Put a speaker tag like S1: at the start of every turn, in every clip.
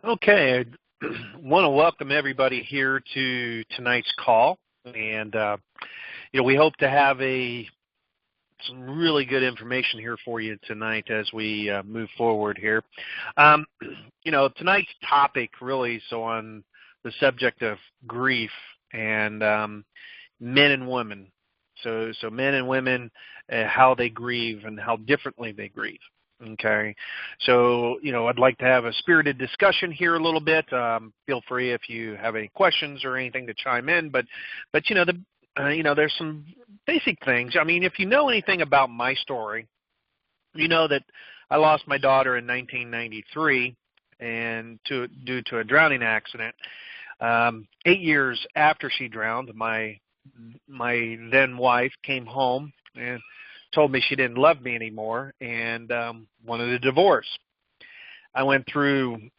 S1: Okay, I want to welcome everybody here to tonight's call, and we hope to have some really good information here for you tonight as we move forward here. Um, tonight's topic really is on the subject of grief and men and women. So men and women, how they grieve and how differently they grieve. Okay, so I'd like to have a spirited discussion here a little bit. Feel free if you have any questions or anything to chime in. But there's some basic things. I mean, if you know anything about my story, you know that I lost my daughter in 1993 and due to a drowning accident. 8 years after she drowned, my then wife came home and told me she didn't love me anymore and wanted a divorce. I went through,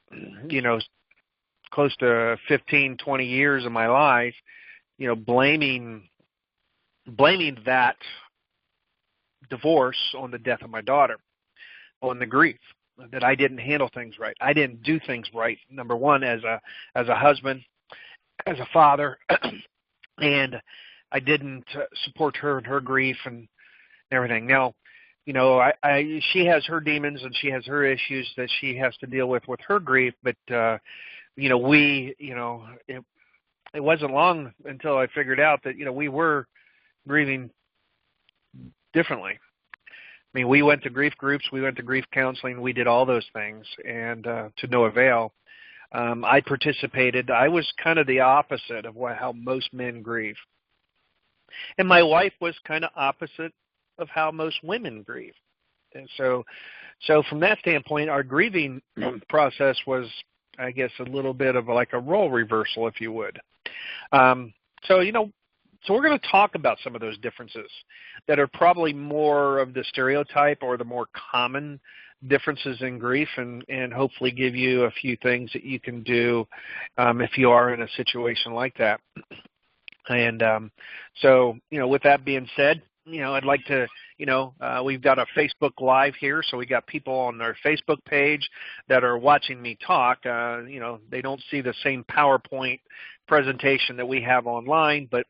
S1: close to 15, 20 years of my life, blaming that divorce on the death of my daughter, on the grief that I didn't handle things right. I didn't do things right. Number one, as a husband, as a father, and I didn't support her in her grief and everything. Now, she has her demons and she has her issues that she has to deal with her grief. But it wasn't long until I figured out that we were grieving differently. I mean, we went to grief groups, we went to grief counseling, we did all those things, and to no avail. I participated. I was kind of the opposite of how most men grieve, and my wife was kind of opposite of how most women grieve. And so from that standpoint, our grieving process was, I guess, a little bit of like a role reversal, if you would. So we're going to talk about some of those differences that are probably more of the stereotype or the more common differences in grief, and hopefully give you a few things that you can do if you are in a situation like that. And with that being said, I'd like to, we've got a Facebook Live here, so we got people on our Facebook page that are watching me talk. They don't see the same PowerPoint presentation that we have online, but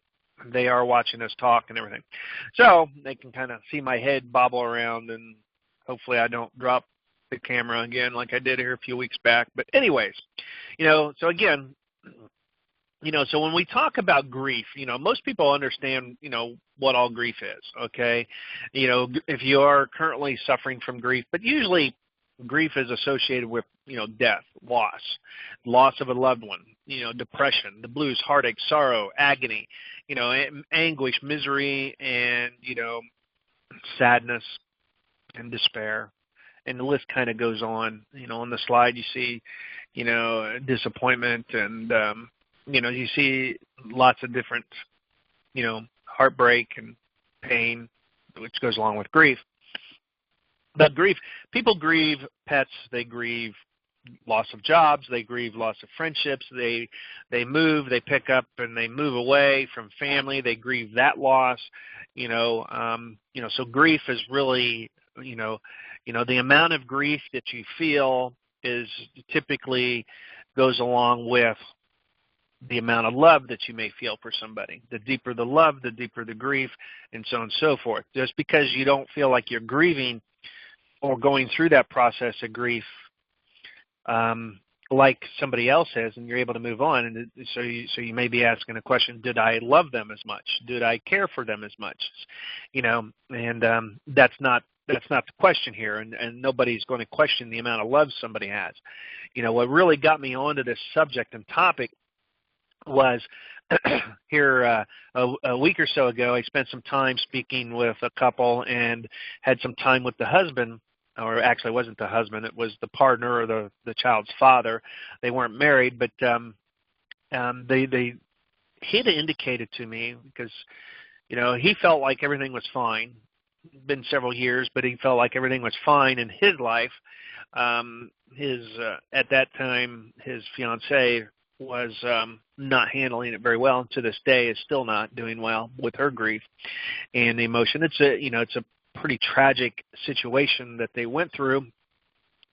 S1: they are watching us talk and everything. So they can kind of see my head bobble around, and hopefully I don't drop the camera again like I did here a few weeks back. But anyways, so again, so when we talk about grief, most people understand, what all grief is, okay? If you are currently suffering from grief, but usually grief is associated with, death, loss of a loved one, depression, the blues, heartache, sorrow, agony, anguish, misery, and, sadness and despair. And the list kind of goes on. On the slide you see, disappointment and, you see lots of different, heartbreak and pain, which goes along with grief. But grief, people grieve pets, they grieve loss of jobs, they grieve loss of friendships, they move, they pick up and they move away from family, they grieve that loss, so grief is really, the amount of grief that you feel is typically goes along with the amount of love that you may feel for somebody. The deeper the love, the deeper the grief, and so on and so forth. Just because you don't feel like you're grieving or going through that process of grief like somebody else is, and you're able to move on. And so you may be asking a question, did I love them as much? Did I care for them as much? And that's not the question here, and nobody's going to question the amount of love somebody has. What really got me onto this subject and topic was here a week or so ago, I spent some time speaking with a couple and had some time with the husband, or actually it wasn't the husband, it was the partner or the child's father. They weren't married, but he had indicated to me, because he felt like everything was fine. It's been several years, but he felt like everything was fine in his life. At that time, his fiancée was not handling it very well, and to this day is still not doing well with her grief and the emotion. It's a pretty tragic situation that they went through,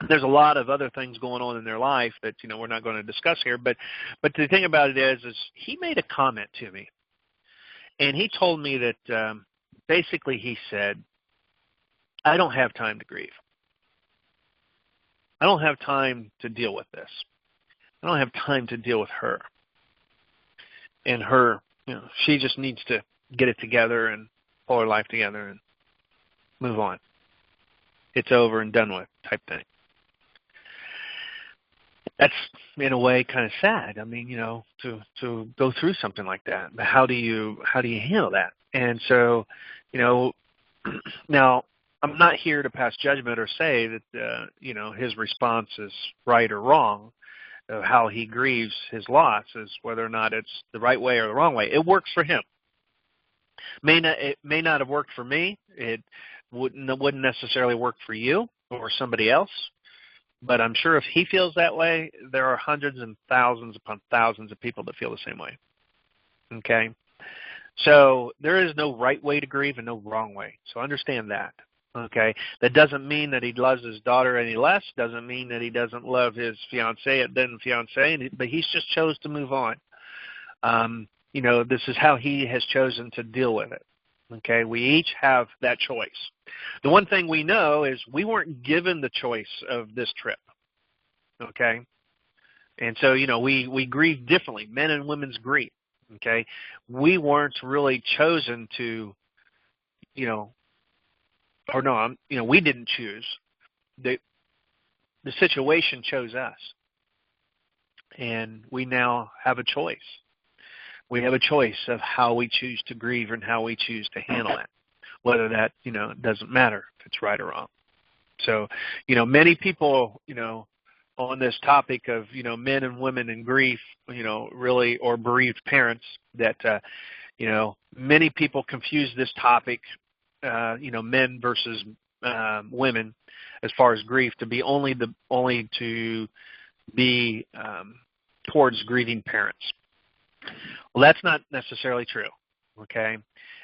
S1: There's a lot of other things going on in their life that, we're not going to discuss here. But the thing about it is he made a comment to me, and he told me that basically he said, I don't have time to grieve. I don't have time to deal with this. I don't have time to deal with her. And her, she just needs to get it together and pull her life together and move on. It's over and done with type thing. That's, in a way, kind of sad. I mean, to go through something like that. But how do you handle that? And so, now I'm not here to pass judgment or say that, his response is right or wrong of how he grieves his loss, is whether or not it's the right way or the wrong way. It works for him. It may not have worked for me. It wouldn't necessarily work for you or somebody else. But I'm sure if he feels that way, there are hundreds and thousands upon thousands of people that feel the same way. Okay? So there is no right way to grieve and no wrong way. So understand that. Okay? That doesn't mean that he loves his daughter any less. Doesn't mean that he doesn't love his fiancée, but he's just chose to move on. This is how he has chosen to deal with it. Okay? We each have that choice. The one thing we know is we weren't given the choice of this trip. Okay? And so, we grieve differently. Men and women's grief. Okay? We weren't really chosen to, we didn't choose. The situation chose us. And we now have a choice. We have a choice of how we choose to grieve and how we choose to handle it. Whether that, doesn't matter if it's right or wrong. So, many people, on this topic of, men and women in grief, really, or bereaved parents, that, many people confuse this topic, men versus women, as far as grief, to be only to be towards grieving parents. Well, that's not necessarily true. Okay,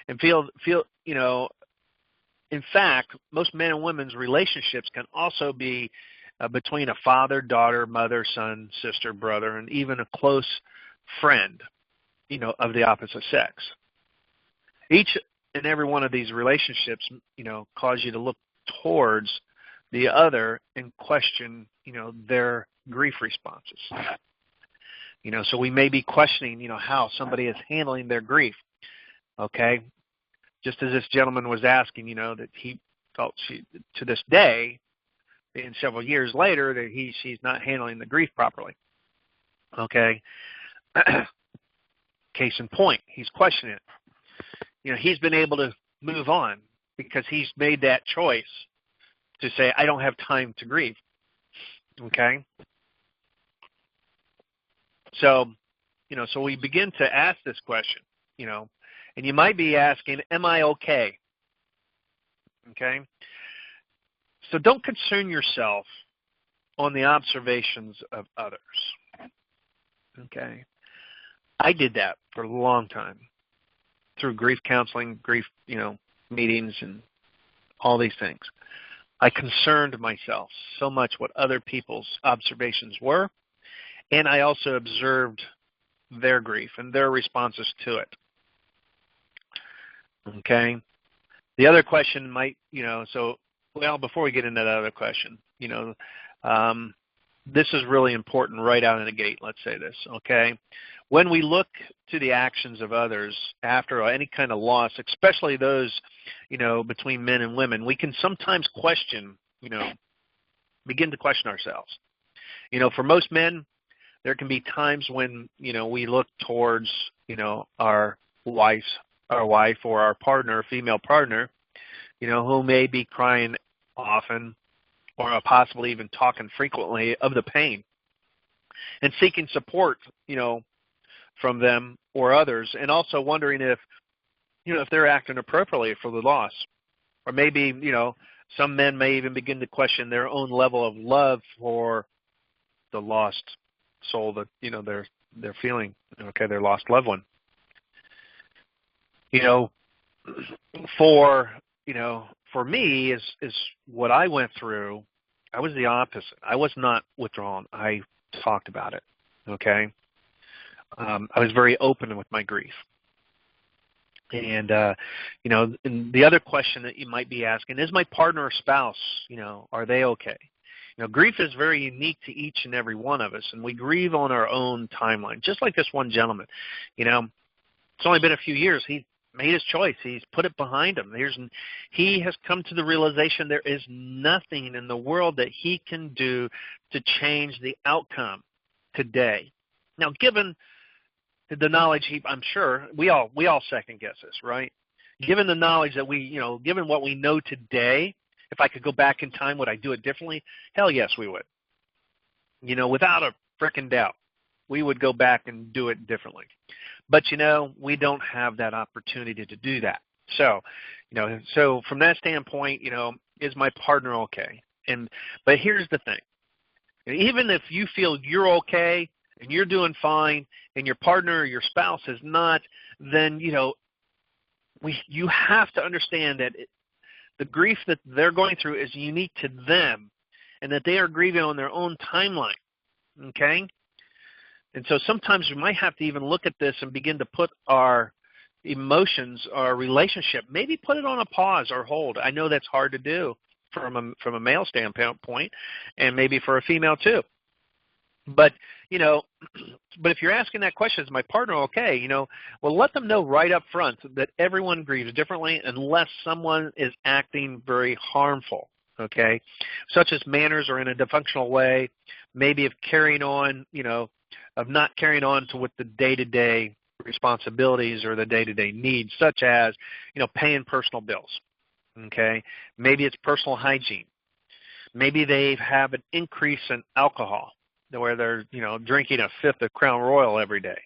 S1: and in fact, most men and women's relationships can also be between a father, daughter, mother, son, sister, brother, and even a close friend, of the opposite sex. Each and every one of these relationships, cause you to look towards the other and question, their grief responses. So we may be questioning, how somebody is handling their grief. Okay? Just as this gentleman was asking, that he felt to this day, and several years later, that she's not handling the grief properly. Okay? Case in point, he's questioning it. He's been able to move on because he's made that choice to say, I don't have time to grieve. Okay? So, so we begin to ask this question, and you might be asking, am I okay? Okay? So don't concern yourself on the observations of others. Okay? I did that for a long time through grief counseling, grief, meetings, and all these things. I concerned myself so much what other people's observations were, and I also observed their grief and their responses to it. Okay? The other question might, before we get into that other question, this is really important right out of the gate, let's say this, okay? When we look to the actions of others after any kind of loss, especially those, between men and women, we can sometimes question, begin to question ourselves. For most men, there can be times when, we look towards, our wife or our partner, female partner, who may be crying often or possibly even talking frequently of the pain and seeking support, from them or others, and also wondering if they're acting appropriately for the loss. Or maybe, some men may even begin to question their own level of love for the lost soul that, they're feeling, okay, their lost loved one. For me is what I went through I was the opposite. I was not withdrawn. I talked about it, okay? I was very open with my grief. And, and the other question that you might be asking, is my partner or spouse, are they okay? Grief is very unique to each and every one of us, and we grieve on our own timeline, just like this one gentleman. It's only been a few years. He made his choice. He's put it behind him. He has come to the realization there is nothing in the world that he can do to change the outcome today. Now, given the knowledge, I'm sure we all second guess this, right? Given the knowledge that given what we know today, if I could go back in time, would I do it differently? Hell yes, we would. Without a frickin' doubt, we would go back and do it differently. But we don't have that opportunity to do that. So, so from that standpoint, is my partner okay? But here's the thing: even if you feel you're okay and you're doing fine, and your partner or your spouse is not, then you have to understand that the grief that they're going through is unique to them, and that they are grieving on their own timeline. Okay? And so sometimes we might have to even look at this and begin to put our emotions, our relationship, maybe put it on a pause or hold. I know that's hard to do from a male standpoint, and maybe for a female too. But but if you're asking that question, is my partner okay? Well, let them know right up front that everyone grieves differently unless someone is acting very harmful. Okay, such as manners or in a dysfunctional way, maybe of not carrying on to what the day-to-day responsibilities or the day-to-day needs, such as, paying personal bills, okay? Maybe it's personal hygiene. Maybe they have an increase in alcohol, where they're, drinking a fifth of Crown Royal every day,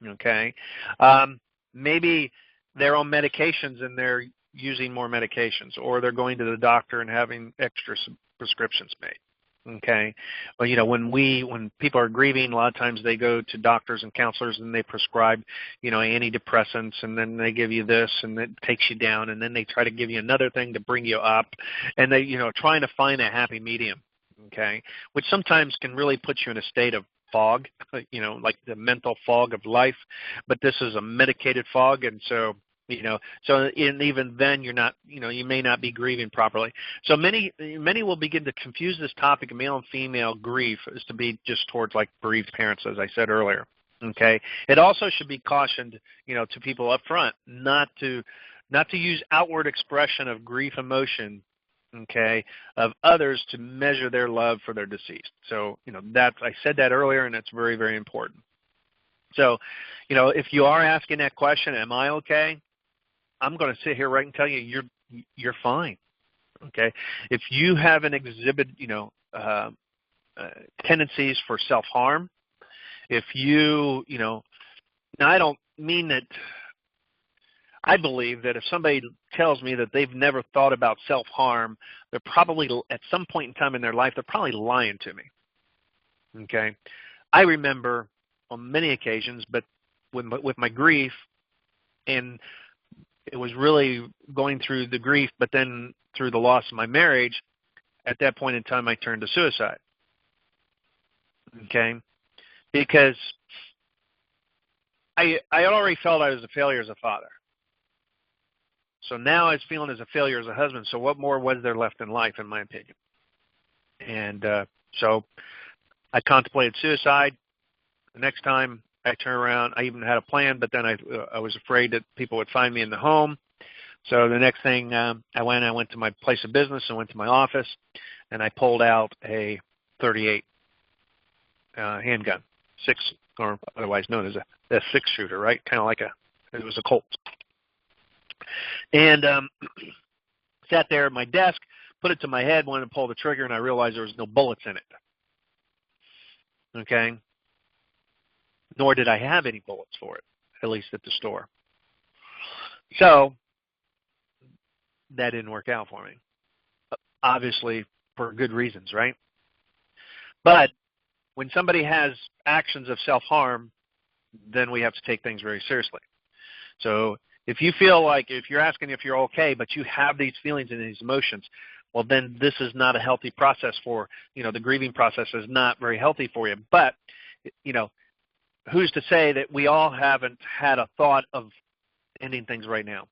S1: okay? Maybe they're on medications and they're using more medications, or they're going to the doctor and having extra prescriptions made. Okay. Well, when people are grieving, a lot of times they go to doctors and counselors and they prescribe, antidepressants, and then they give you this and it takes you down, and then they try to give you another thing to bring you up, and they, trying to find a happy medium. Okay. Which sometimes can really put you in a state of fog, like the mental fog of life, but this is a medicated fog, and so even then you're not, you may not be grieving properly. So many will begin to confuse this topic of male and female grief as to be just towards like bereaved parents, as I said earlier. Okay. It also should be cautioned, to people up front, not to use outward expression of grief emotion, okay, of others to measure their love for their deceased. So, I said that earlier, and that's very, very important. So, if you are asking that question, am I okay? I'm going to sit here right and tell you you're fine. Okay, if you have an exhibit, tendencies for self-harm, if you, now I don't mean that. I believe that if somebody tells me that they've never thought about self-harm, they're probably, at some point in time in their life, they're probably lying to me. Okay, I remember on many occasions, but with my grief, and it was really going through the grief, but then through the loss of my marriage, at that point in time, I turned to suicide. Okay? Because I already felt I was a failure as a father. So now I was feeling as a failure as a husband. So what more was there left in life, in my opinion? And so I contemplated suicide. The next time I turned around, I even had a plan, but then I was afraid that people would find me in the home. So the next thing I went to my place of business and went to my office, and I pulled out a .38 handgun, or otherwise known as a six-shooter, right? Kind of like it was a Colt. And sat there at my desk, put it to my head, wanted to pull the trigger, and I realized there was no bullets in it. Okay? Nor did I have any bullets for it, at least at the store. So that didn't work out for me, obviously for good reasons, right? But when somebody has actions of self-harm, then we have to take things very seriously. So if you feel like, if you're asking if you're okay, but you have these feelings and these emotions, well, then this is not a healthy process for, the grieving process is not very healthy for you. But, who's to say that we all haven't had a thought of ending things right now?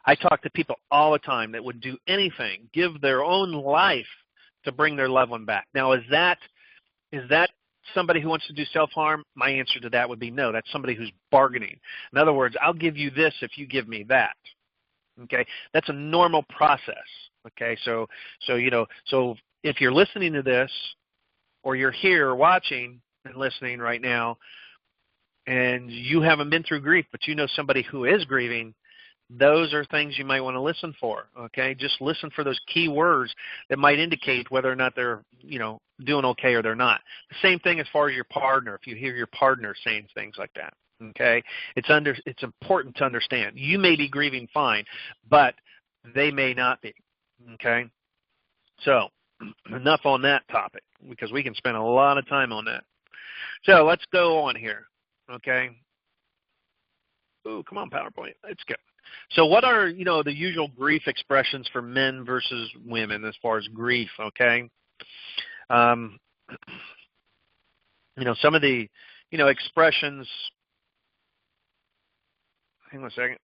S1: I talk to people all the time that would do anything, give their own life to bring their loved one back. Now, is that somebody who wants to do self-harm? My answer to that would be no. That's somebody who's bargaining. In other words, I'll give you this if you give me that. Okay? That's a normal process. Okay? So if you're listening to this, or you're here watching and listening right now, and you haven't been through grief, but you know somebody who is grieving, those are things you might want to listen for, okay? Just listen for those key words that might indicate whether or not they're, doing okay or they're not. The same thing as far as your partner, if you hear your partner saying things like that, okay? It's important to understand. You may be grieving fine, but they may not be, okay? So enough on that topic, because we can spend a lot of time on that. So let's go on here, okay? Ooh, come on, PowerPoint. Let's go. So what are, the usual grief expressions for men versus women as far as grief, okay? Some of the, expressions, hang on a second,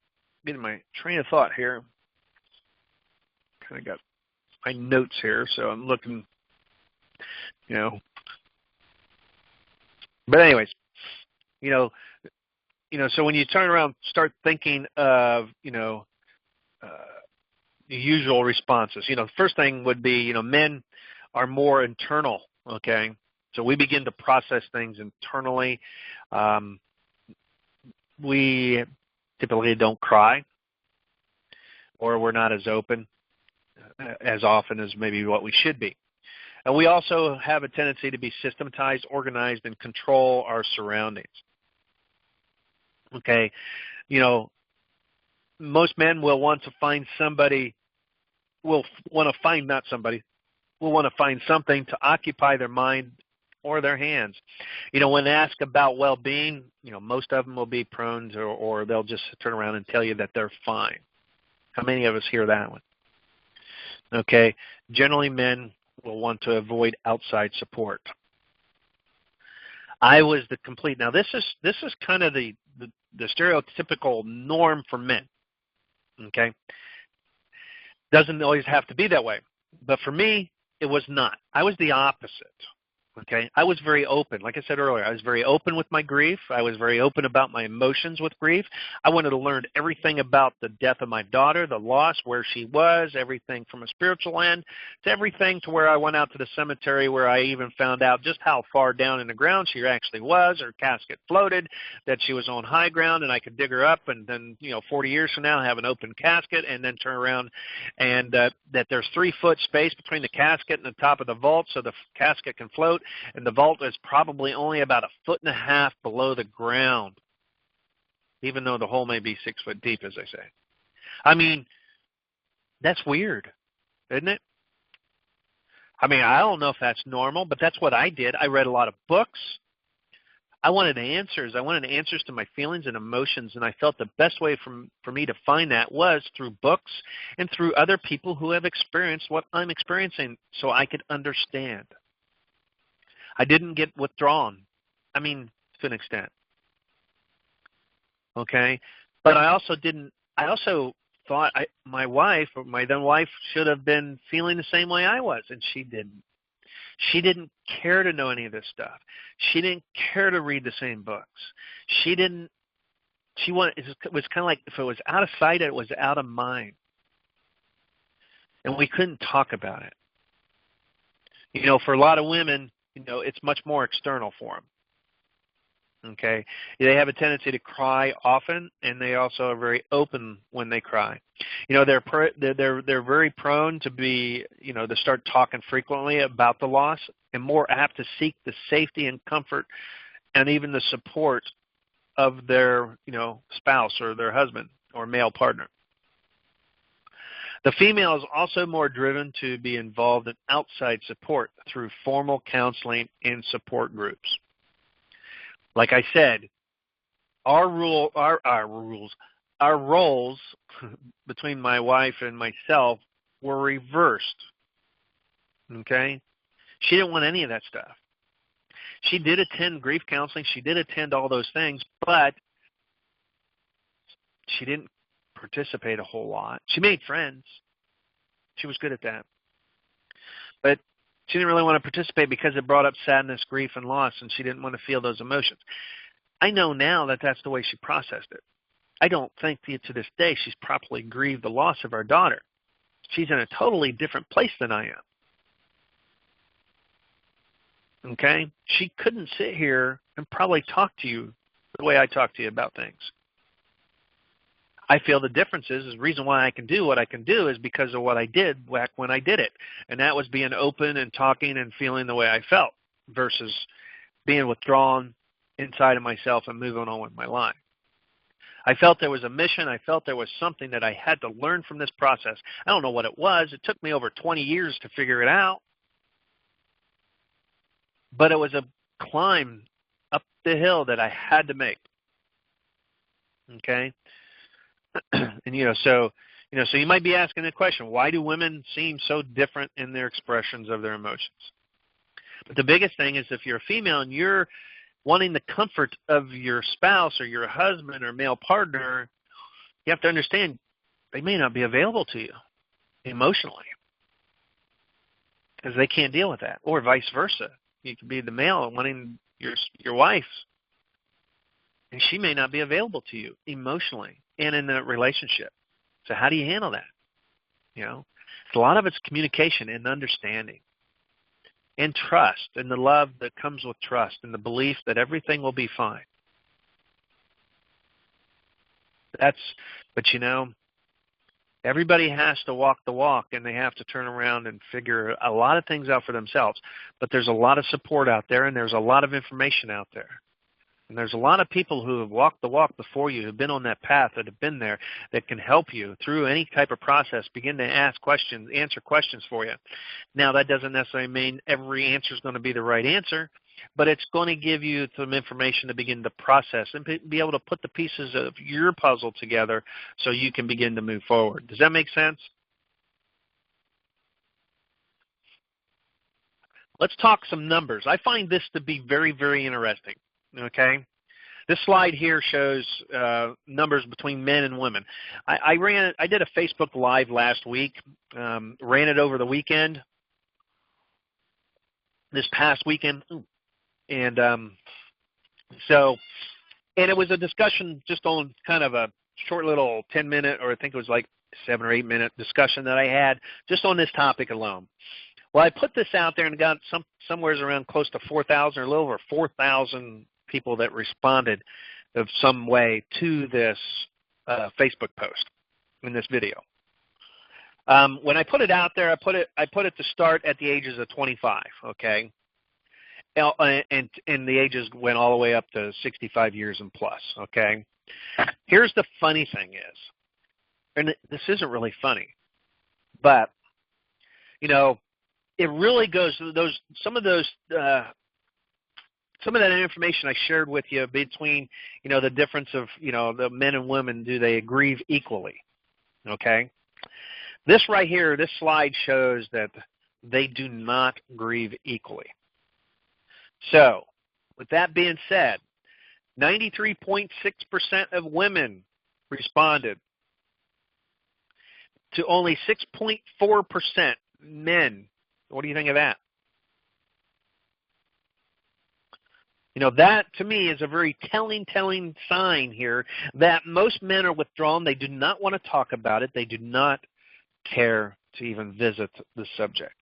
S1: getting my train of thought here. Kind of got my notes here, so I'm looking, But anyways, so when you turn around, start thinking of, the usual responses. The first thing would be, men are more internal, okay? So we begin to process things internally. We typically don't cry, or we're not as open as often as maybe what we should be. And we also have a tendency to be systematized, organized, and control our surroundings. Okay, most men will want to find something to occupy their mind or their hands. When asked about well-being, most of them will be prone to, or they'll just turn around and tell you that they're fine. How many of us hear that one? Okay, generally men will want to avoid outside support. I was the complete. Now this is kind of the stereotypical norm for men. Okay, doesn't always have to be that way, but for me it was not. I was the opposite. Okay, I was very open. Like I said earlier, I was very open with my grief. I was very open about my emotions with grief. I wanted to learn everything about the death of my daughter, the loss, where she was, everything from a spiritual end to everything to where I went out to the cemetery, where I even found out just how far down in the ground she actually was. Her casket floated, that she was on high ground, and I could dig her up, and then 40 years from now have an open casket, and then turn around and that there's 3-foot space between the casket and the top of the vault, so the casket can float. And the vault is probably only about 1.5 feet below the ground, even though the hole may be 6 foot deep, as they say. I mean, that's weird, isn't it? I mean, I don't know if that's normal, but that's what I did. I read a lot of books. I wanted answers. I wanted answers to my feelings and emotions, and I felt the best way for me to find that was through books and through other people who have experienced what I'm experiencing, so I could understand. I didn't get withdrawn. I mean, to an extent. Okay? But I also thought my wife, or my then wife, should have been feeling the same way I was, and she didn't. She didn't care to know any of this stuff. She didn't care to read the same books. It was kind of like, if it was out of sight, it was out of mind. And we couldn't talk about it. For a lot of women, it's much more external for them. Okay, they have a tendency to cry often, and they also are very open when they cry. They're very prone to be, to start talking frequently about the loss, and more apt to seek the safety and comfort, and even the support of their, spouse or their husband or male partner. The female is also more driven to be involved in outside support through formal counseling and support groups. Like I said, our roles between my wife and myself were reversed. okay? She didn't want any of that stuff. She did attend grief counseling. She did attend all those things, but she didn't participate a whole lot. She made friends. She was good at that. But she didn't really want to participate because it brought up sadness, grief, and loss, and she didn't want to feel those emotions. I know now that that's the way she processed it. I don't think to this day she's properly grieved the loss of our daughter. She's in a totally different place than I am. Okay? She couldn't sit here and probably talk to you the way I talk to you about things. I feel the difference is the reason why I can do what I can do is because of what I did back when I did it. And that was being open and talking and feeling the way I felt versus being withdrawn inside of myself and moving on with my life. I felt there was a mission. I felt there was something that I had to learn from this process. I don't know what it was. It took me over 20 years to figure it out. But it was a climb up the hill that I had to make. Okay? And so you might be asking the question, why do women seem so different in their expressions of their emotions? But the biggest thing is if you're a female and you're wanting the comfort of your spouse or your husband or male partner, you have to understand they may not be available to you emotionally because they can't deal with that, or vice versa. You could be the male wanting your wife, and she may not be available to you emotionally and in the relationship. So how do you handle that? A lot of it's communication and understanding and trust and the love that comes with trust and the belief that everything will be fine. But everybody has to walk the walk, and they have to turn around and figure a lot of things out for themselves. But there's a lot of support out there, and there's a lot of information out there. And there's a lot of people who have walked the walk before you, who've been on that path, that have been there, that can help you through any type of process, begin to ask questions, answer questions for you. Now, that doesn't necessarily mean every answer is going to be the right answer, but it's going to give you some information to begin to process and be able to put the pieces of your puzzle together so you can begin to move forward. Does that make sense? Let's talk some numbers. I find this to be very, very interesting. Okay, this slide here shows numbers between men and women. I did a Facebook Live last week, ran it over the weekend, this past weekend, and it was a discussion just on kind of a short little 10-minute, or I think it was like 7 or 8 minute discussion that I had just on this topic alone. Well, I put this out there and got somewhere around close to 4,000 or a little over 4,000 people that responded of some way to this Facebook post in this video. When I put it out there, I put it to start at the ages of 25. Okay, and the ages went all the way up to 65 years and plus. Okay, here's the funny thing is, and this isn't really funny, but it really goes to some of that information I shared with you between, the difference of, the men and women, do they grieve equally? Okay? This right here, this slide shows that they do not grieve equally. So, with that being said, 93.6% of women responded to only 6.4% men. What do you think of that? That to me is a very telling sign here that most men are withdrawn. They do not want to talk about it. They do not care to even visit the subject.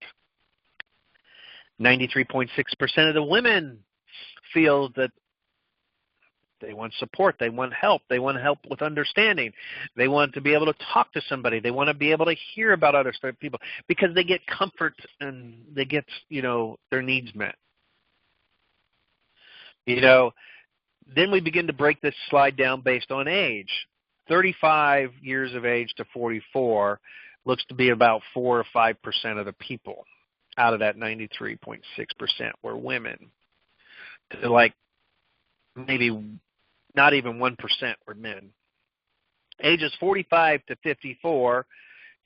S1: 93.6% of the women feel that they want support. They want help. They want help with understanding. They want to be able to talk to somebody. They want to be able to hear about other people because they get comfort and they get, their needs met. Then we begin to break this slide down based on age. 35 years of age to 44 looks to be about 4 or 5% of the people out of that 93.6% were women. To like maybe not even 1% were men. Ages 45 to 54,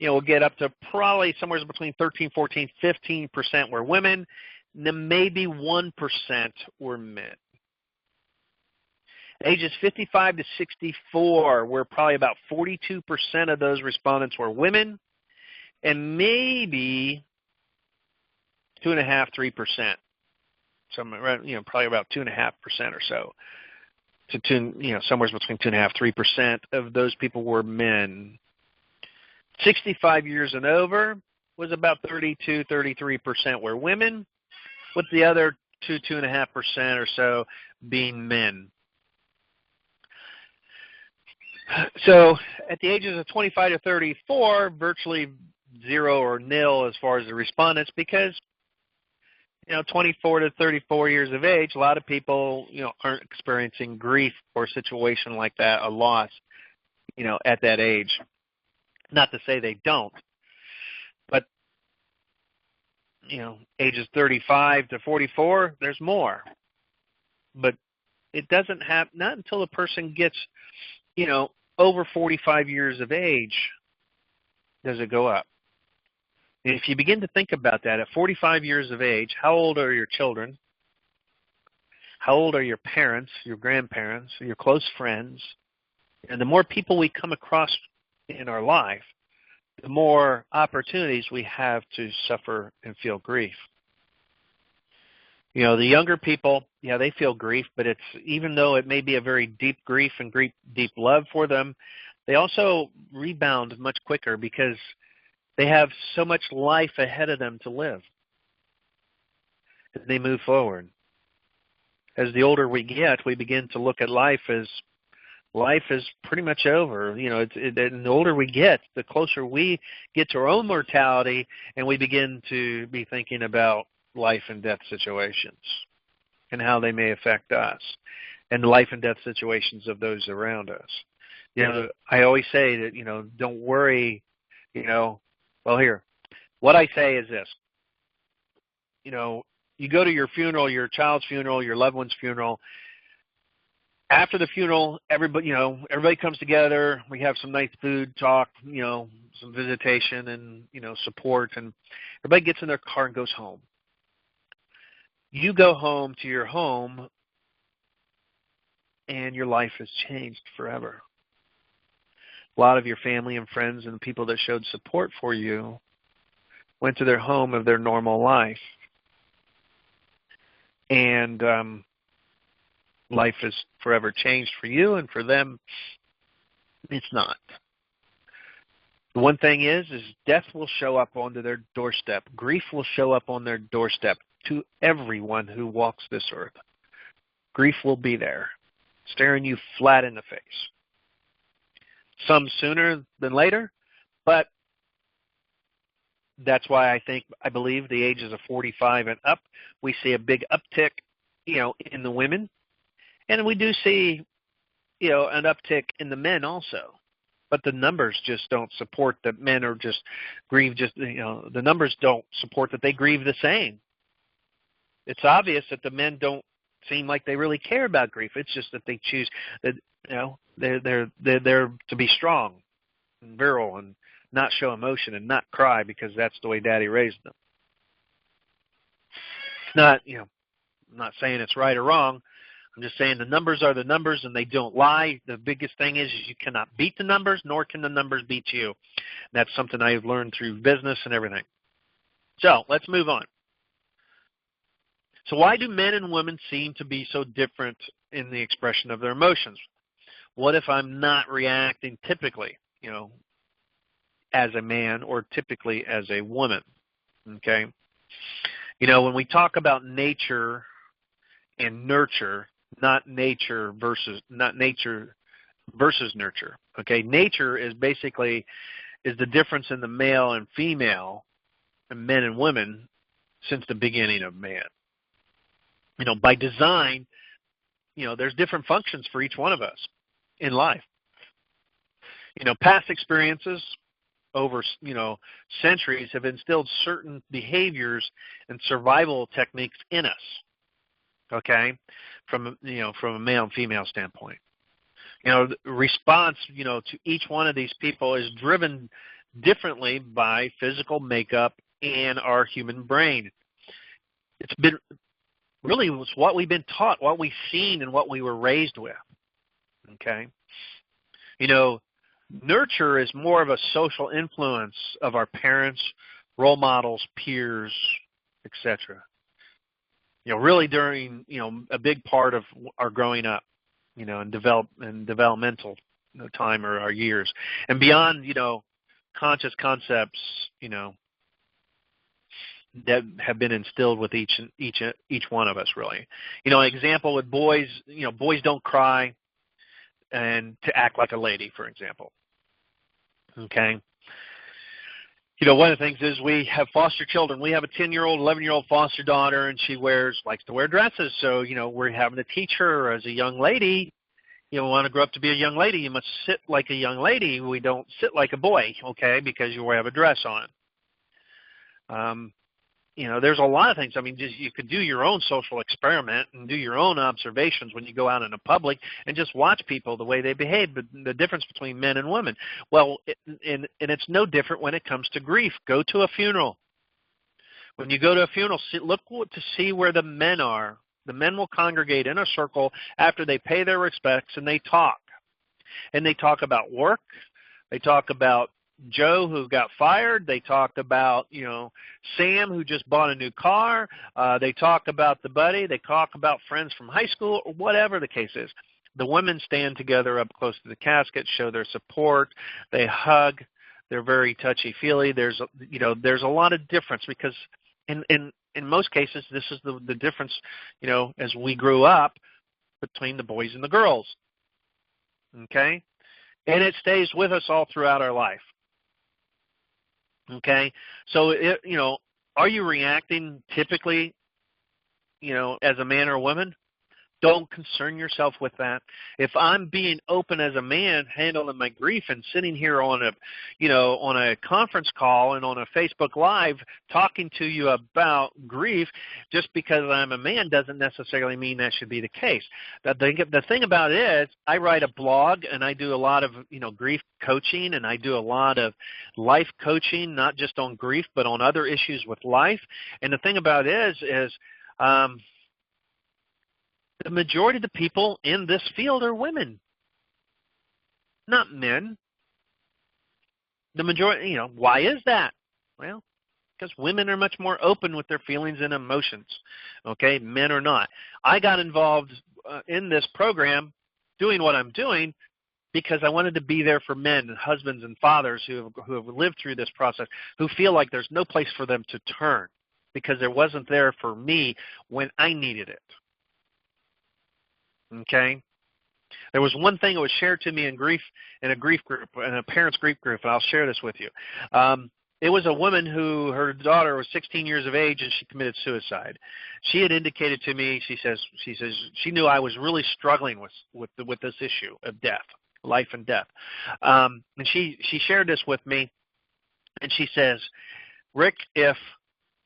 S1: we'll get up to probably somewhere between 13, 14, 15% were women, and then maybe 1% were men. Ages 55 to 64, where probably about 42% of those respondents were women, and maybe 2.5%, 3%. Probably about 2.5% or so. Somewhere between 2.5%, 3% of those people were men. 65 years and over was about 32, 33% were women, with the other 2.5% or so being men. So at the ages of 25 to 34, virtually zero or nil as far as the respondents, because 24 to 34 years of age, a lot of people aren't experiencing grief or a situation like that, a loss, at that age. Not to say they don't, but ages 35 to 44, there's more. But it doesn't happen, not until the person gets over 45 years of age does it go up. And if you begin to think about that, at 45 years of age, how old are your children? How old are your parents, your grandparents, your close friends? And the more people we come across in our life, the more opportunities we have to suffer and feel grief. The younger people, they feel grief, but it's, even though it may be a very deep grief and deep love for them, they also rebound much quicker because they have so much life ahead of them to live. They move forward. As the older we get, we begin to look at life as pretty much over. And the older we get, the closer we get to our own mortality, and we begin to be thinking about life and death situations and how they may affect us and the life and death situations of those around us. I always say that, don't worry, well, here, what I say is this. You go to your funeral, your child's funeral, your loved one's funeral. After the funeral, everybody comes together. We have some nice food, talk, some visitation and, support, and everybody gets in their car and goes home. You go home to your home, and your life has changed forever. A lot of your family and friends and people that showed support for you went to their home of their normal life. And life is forever changed for you, and for them, it's not. The one thing is death will show up onto their doorstep. Grief will show up on their doorstep to everyone who walks this earth. Grief will be there, staring you flat in the face. Some sooner than later, but that's why I believe the ages of 45 and up, we see a big uptick, in the women. And we do see, an uptick in the men also. But the numbers just don't support that men are just grieve, the numbers don't support that they grieve the same. It's obvious that the men don't seem like they really care about grief. It's just that they choose that, they're to be strong and virile and not show emotion and not cry because that's the way Daddy raised them. It's not, I'm not saying it's right or wrong. I'm just saying the numbers are the numbers and they don't lie. The biggest thing is you cannot beat the numbers, nor can the numbers beat you. And that's something I've learned through business and everything. So let's move on. So why do men and women seem to be so different in the expression of their emotions? What if I'm not reacting typically, as a man or typically as a woman? Okay. When we talk about nature and nurture, not nature versus nurture. Okay, nature is basically the difference in the male and female, and men and women, since the beginning of man. By design, there's different functions for each one of us in life. Past experiences over centuries have instilled certain behaviors and survival techniques in us. Okay, from a male and female standpoint, the response to each one of these people is driven differently by physical makeup and our human brain. It's been really it's what we've been taught, what we've seen, and what we were raised with. Okay? You know, nurture is more of a social influence of our parents, role models, peers, etc. You know, really during, you know, a big part of our growing up, you know, and developmental, you know, time or our years. And beyond, you know, conscious concepts, you know, that have been instilled with each one of us, really. You know, an example with boys, you know, boys don't cry and to act like a lady, for example. Okay? You know, one of the things is we have foster children. We have a 10-year-old, 11-year-old foster daughter, and she likes to wear dresses. So, you know, we're having to teach her as a young lady, you want to grow up to be a young lady, you must sit like a young lady. We don't sit like a boy, okay, because you have a dress on. You know, there's a lot of things. I mean, just you could do your own social experiment and do your own observations when you go out in the public and just watch people the way they behave, but the difference between men and women. Well, and it's no different when it comes to grief. Go to a funeral. When you go to a funeral, look to see where the men are. The men will congregate in a circle after they pay their respects, and they talk. And they talk about work. They talk about Joe who got fired. They talked about, you know, Sam who just bought a new car. They talk about the buddy. They talk about friends from high school, or whatever the case is. The women stand together up close to the casket, show their support. They hug. They're very touchy-feely. There's a lot of difference because in most cases this is the difference, you know, as we grew up between the boys and the girls. Okay? And it stays with us all throughout our life. Okay, so you know, are you reacting typically, you know, as a man or a woman? Don't concern yourself with that. If I'm being open as a man, handling my grief, and sitting here on a conference call and on a Facebook Live talking to you about grief, just because I'm a man doesn't necessarily mean that should be the case. The thing about it is, I write a blog and I do a lot of, you know, grief coaching, and I do a lot of life coaching, not just on grief but on other issues with life. And the thing about it is the majority of the people in this field are women, not men. The majority, you know, why is that? Well, because women are much more open with their feelings and emotions, okay? Men are not. I got involved in this program doing what I'm doing because I wanted to be there for men and husbands and fathers who have lived through this process, who feel like there's no place for them to turn because there wasn't there for me when I needed it. Okay, there was one thing that was shared to me in a grief group, in a parents' grief group, and I'll share this with you. It was a woman her daughter was 16 years of age, and she committed suicide. She had indicated to me, she says she knew I was really struggling with this issue of death, life and death, and she shared this with me, and she says, Rick, if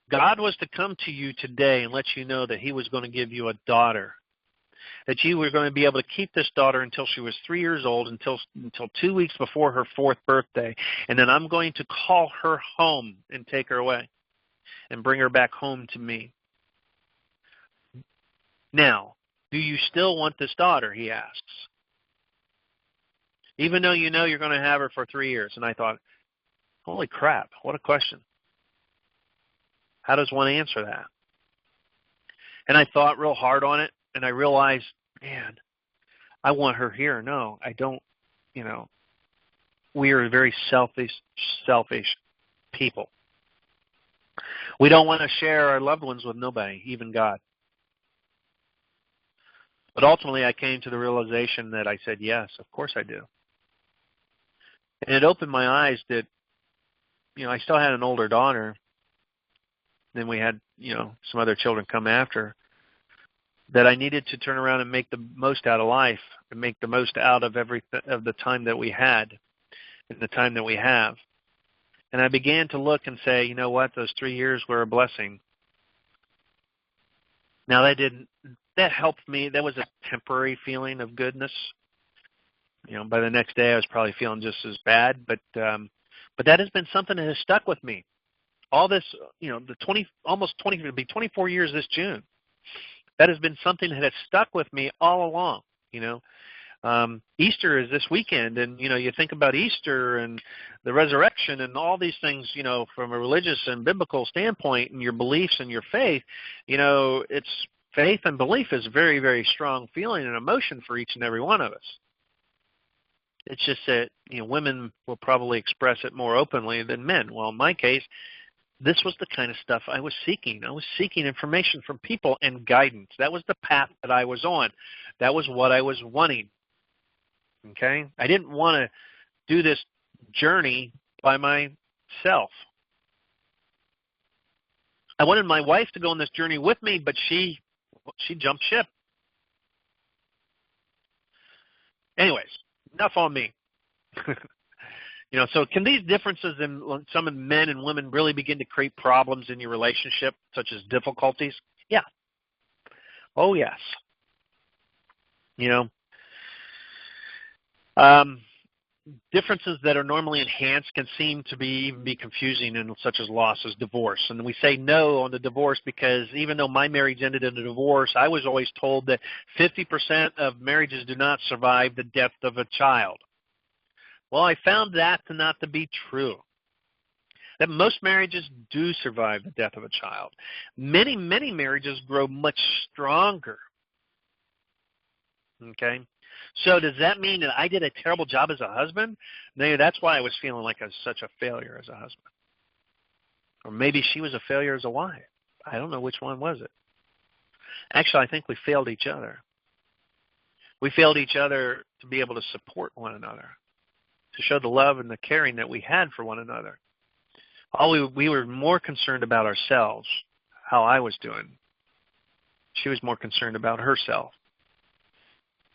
S1: God was to come to you today and let you know that He was going to give you a daughter, that you were going to be able to keep this daughter until she was 3 years old, until 2 weeks before her 4th birthday, and then I'm going to call her home and take her away and bring her back home to me. Now, do you still want this daughter, he asks, even though you know you're going to have her for 3 years? And I thought, holy crap, what a question. How does one answer that? And I thought real hard on it. And I realized, man, I want her here. No, I don't. You know, we are very selfish people. We don't want to share our loved ones with nobody, even God. But ultimately, I came to the realization that I said, yes, of course I do. And it opened my eyes that, you know, I still had an older daughter. Then we had, you know, some other children come after. That I needed to turn around and make the most out of life and make the most out of the time that we had and the time that we have. And I began to look and say, you know what, those 3 years were a blessing. Now that helped me. That was a temporary feeling of goodness. You know, by the next day I was probably feeling just as bad, but But that has been something that has stuck with me. All this, it'll be 24 years this June. That has been something that has stuck with me all along, Easter is this weekend, and, you think about Easter and the resurrection and all these things, from a religious and biblical standpoint and your beliefs and your faith, it's faith and belief is a very, very strong feeling and emotion for each and every one of us. It's just that, women will probably express it more openly than men. Well, in my case, this was the kind of stuff I was seeking. I was seeking information from people and guidance. That was the path that I was on. That was what I was wanting. Okay? I didn't want to do this journey by myself. I wanted my wife to go on this journey with me, but she jumped ship. Anyways, enough on me. So can these differences in some of men and women really begin to create problems in your relationship, such as difficulties? Yeah. Oh, yes. Differences that are normally enhanced can seem to be confusing, and such as loss as divorce. And we say no on the divorce because even though my marriage ended in a divorce, I was always told that 50% of marriages do not survive the death of a child. Well, I found that not to be true. That most marriages do survive the death of a child. Many, many marriages grow much stronger. Okay? So does that mean that I did a terrible job as a husband? Maybe that's why I was feeling like I was such a failure as a husband. Or maybe she was a failure as a wife. I don't know which one was it. Actually, I think we failed each other. We failed each other to be able to support one another, to show the love and the caring that we had for one another. We were more concerned about ourselves, how I was doing. She was more concerned about herself.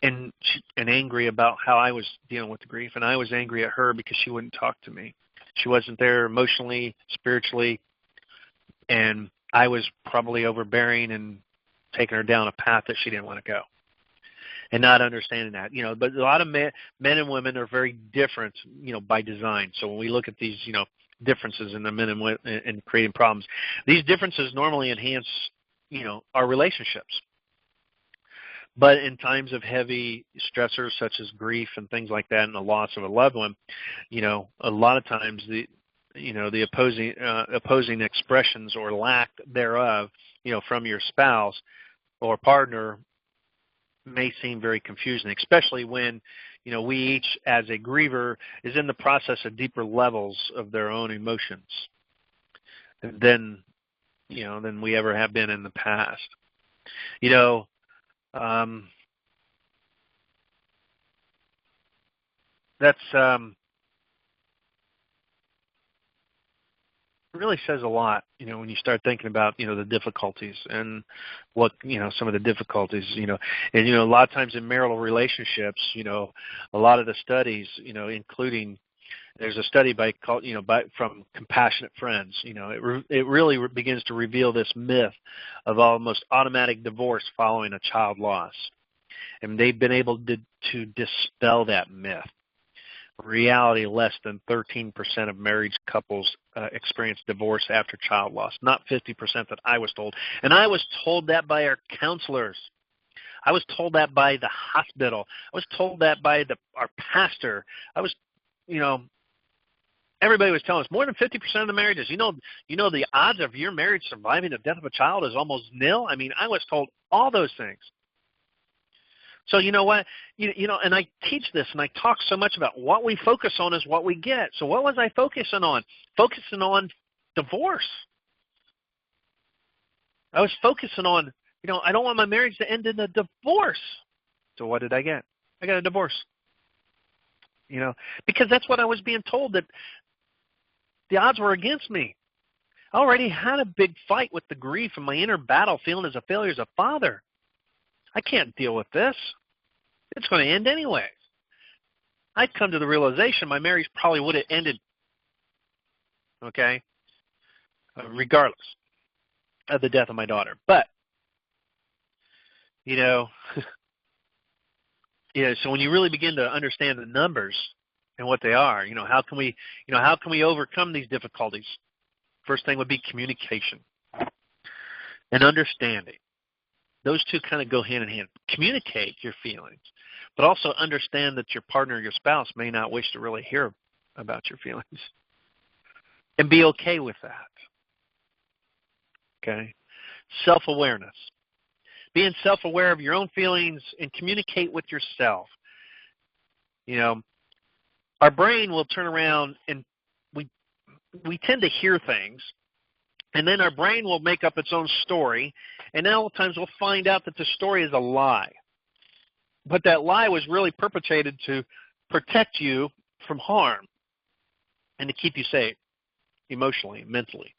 S1: And angry about how I was dealing with the grief. And I was angry at her because she wouldn't talk to me. She wasn't there emotionally, spiritually. And I was probably overbearing and taking her down a path that she didn't want to go. And not understanding that. But a lot of men and women are very different, by design. So when we look at these, differences in the men and women and creating problems, these differences normally enhance, our relationships. But in times of heavy stressors such as grief and things like that and the loss of a loved one, a lot of times the opposing expressions or lack thereof, from your spouse or partner may seem very confusing, especially when, we each as a griever is in the process of deeper levels of their own emotions than we ever have been in the past. That's really says a lot, when you start thinking about, the difficulties and what, some of the difficulties, and, a lot of times in marital relationships, a lot of the studies, including there's a study from Compassionate Friends, it really begins to reveal this myth of almost automatic divorce following a child loss. And they've been able to dispel that myth. In reality, less than 13% of married couples experience divorce after child loss, not 50% that I was told. And I was told that by our counselors. I was told that by the hospital. I was told that by our pastor. I was, everybody was telling us more than 50% of the marriages. The odds of your marriage surviving the death of a child is almost nil. I mean, I was told all those things. So you know what? And I teach this and I talk so much about what we focus on is what we get. So what was I focusing on? Focusing on divorce. I was focusing on, I don't want my marriage to end in a divorce. So what did I get? I got a divorce. Because that's what I was being told, that the odds were against me. I already had a big fight with the grief and my inner battle, feeling as a failure as a father. I can't deal with this. It's going to end anyways. I'd come to the realization my marriage probably would have ended, regardless of the death of my daughter. But, so when you really begin to understand the numbers and what they are. How can we overcome these difficulties? First thing would be communication and understanding. Those two kind of go hand in hand. Communicate your feelings, but also understand that your partner, your spouse, may not wish to really hear about your feelings. And be okay with that. Okay? Self-awareness. Being self-aware of your own feelings and communicate with yourself. Our brain will turn around and we tend to hear things, and then our brain will make up its own story, and then all the times we'll find out that the story is a lie. But that lie was really perpetrated to protect you from harm and to keep you safe emotionally, mentally,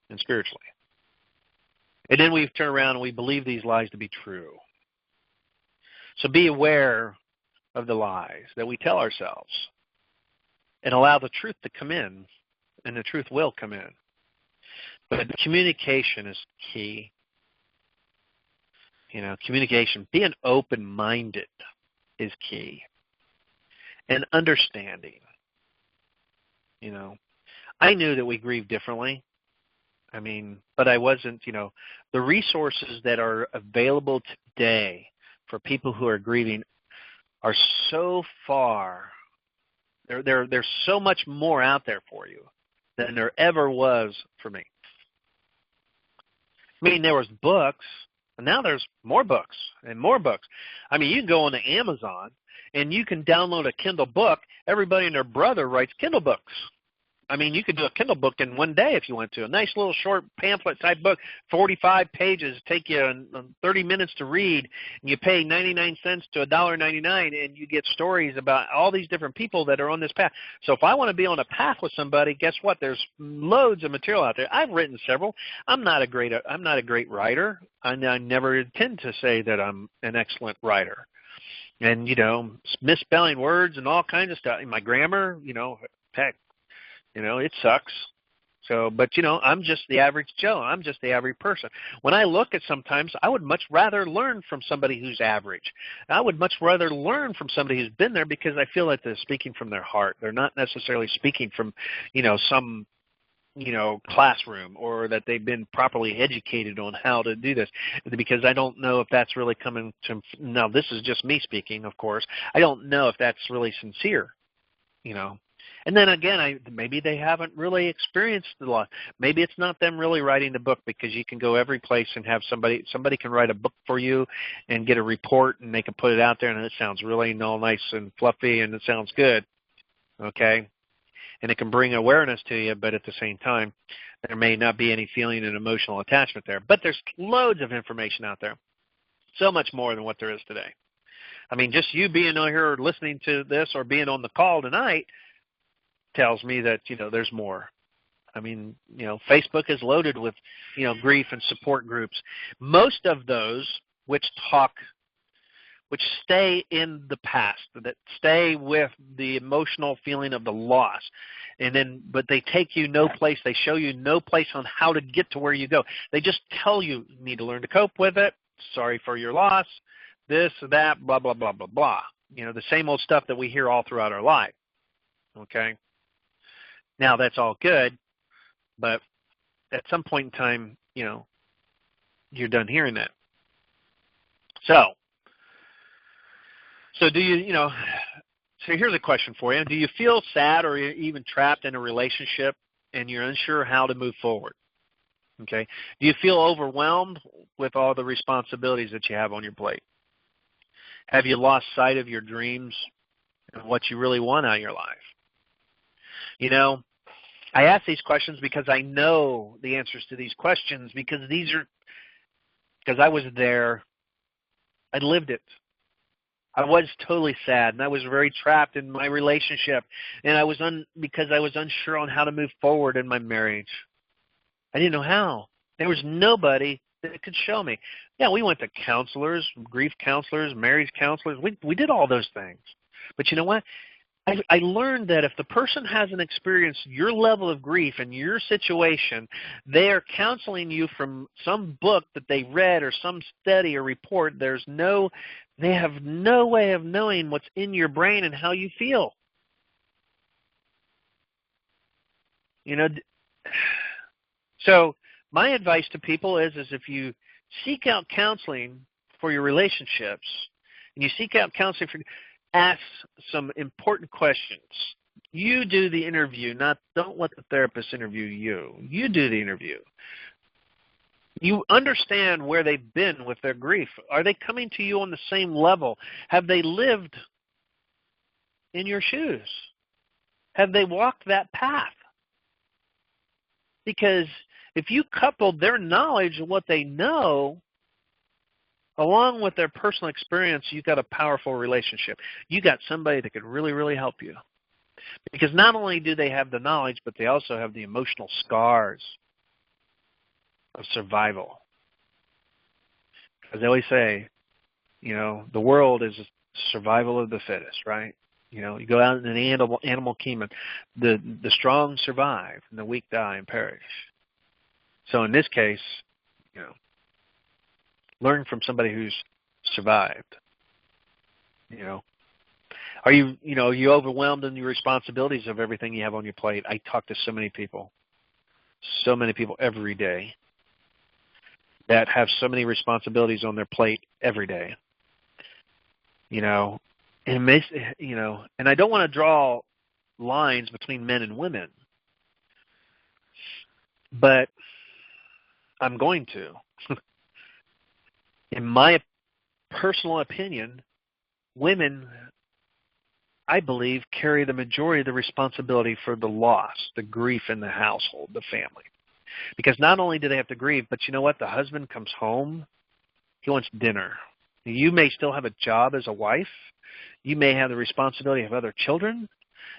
S1: and spiritually. And then we turn around and we believe these lies to be true. So be aware of the lies that we tell ourselves and allow the truth to come in, and the truth will come in. But communication is key. Communication, being open-minded is key. And understanding. I knew that we grieve differently. But I wasn't, the resources that are available today for people who are grieving are so far. There's so much more out there for you than there ever was for me. There was books, and now there's more books and more books. You can go on to Amazon, and you can download a Kindle book. Everybody and their brother writes Kindle books. You could do a Kindle book in one day if you want to. A nice little short pamphlet-type book, 45 pages, take you 30 minutes to read, and you pay 99 cents to $1.99, and you get stories about all these different people that are on this path. So if I want to be on a path with somebody, guess what? There's loads of material out there. I've written several. I'm not a great writer. I never intend to say that I'm an excellent writer. And, misspelling words and all kinds of stuff. My grammar, heck. It sucks. But I'm just the average Joe. I'm just the average person. When I look at sometimes, I would much rather learn from somebody who's average. I would much rather learn from somebody who's been there, because I feel like they're speaking from their heart. They're not necessarily speaking from, some, classroom, or that they've been properly educated on how to do this. Because I don't know if that's really coming to, now this is just me speaking, of course. I don't know if that's really sincere, And then again, maybe they haven't really experienced a lot. Maybe it's not them really writing the book, because you can go every place and have somebody can write a book for you and get a report, and they can put it out there, and it sounds really all nice and fluffy, and it sounds good, okay? And it can bring awareness to you, but at the same time, there may not be any feeling and emotional attachment there. But there's loads of information out there, so much more than what there is today. Just you being on here listening to this or being on the call tonight tells me that, there's more. Facebook is loaded with, grief and support groups. But which stay in the past, that stay with the emotional feeling of the loss. But they take you no place. They show you no place on how to get to where you go. They just tell you need to learn to cope with it. Sorry for your loss. This, that, blah, blah, blah, blah, blah. The same old stuff that we hear all throughout our life. Okay? Now, that's all good, but at some point in time, you're done hearing that. So do you, so here's a question for you. Do you feel sad or even trapped in a relationship and you're unsure how to move forward? Okay. Do you feel overwhelmed with all the responsibilities that you have on your plate? Have you lost sight of your dreams and what you really want out of your life? I ask these questions because I know the answers to these questions, because I was there. I lived it. I was totally sad, and I was very trapped in my relationship, and because I was unsure on how to move forward in my marriage. I didn't know how. There was nobody that could show me. Yeah, we went to counselors, grief counselors, marriage counselors. We did all those things. But you know what? I learned that if the person hasn't experienced your level of grief and your situation, they are counseling you from some book that they read or some study or report. They have no way of knowing what's in your brain and how you feel. You know, so my advice to people is if you seek out counseling for your relationships, and you seek out counseling ask some important questions. You do the interview, don't let the therapist interview you. You do the interview. You understand where they've been with their grief. Are they coming to you on the same level? Have they lived in your shoes? Have they walked that path? Because if you couple their knowledge of what they know along with their personal experience, you've got a powerful relationship. You got somebody that could really, really help you. Because not only do they have the knowledge, but they also have the emotional scars of survival. As they always say, the world is survival of the fittest, right? You go out in an animal kingdom, the strong survive, and the weak die and perish. So in this case, learn from somebody who's survived. Are you overwhelmed in your responsibilities of everything you have on your plate? I talk to so many people every day that have so many responsibilities on their plate every day. And I don't want to draw lines between men and women, but I'm going to. In my personal opinion, women, I believe, carry the majority of the responsibility for the loss, the grief in the household, the family. Because not only do they have to grieve, but you know what? The husband comes home, he wants dinner. You may still have a job as a wife. You may have the responsibility of other children.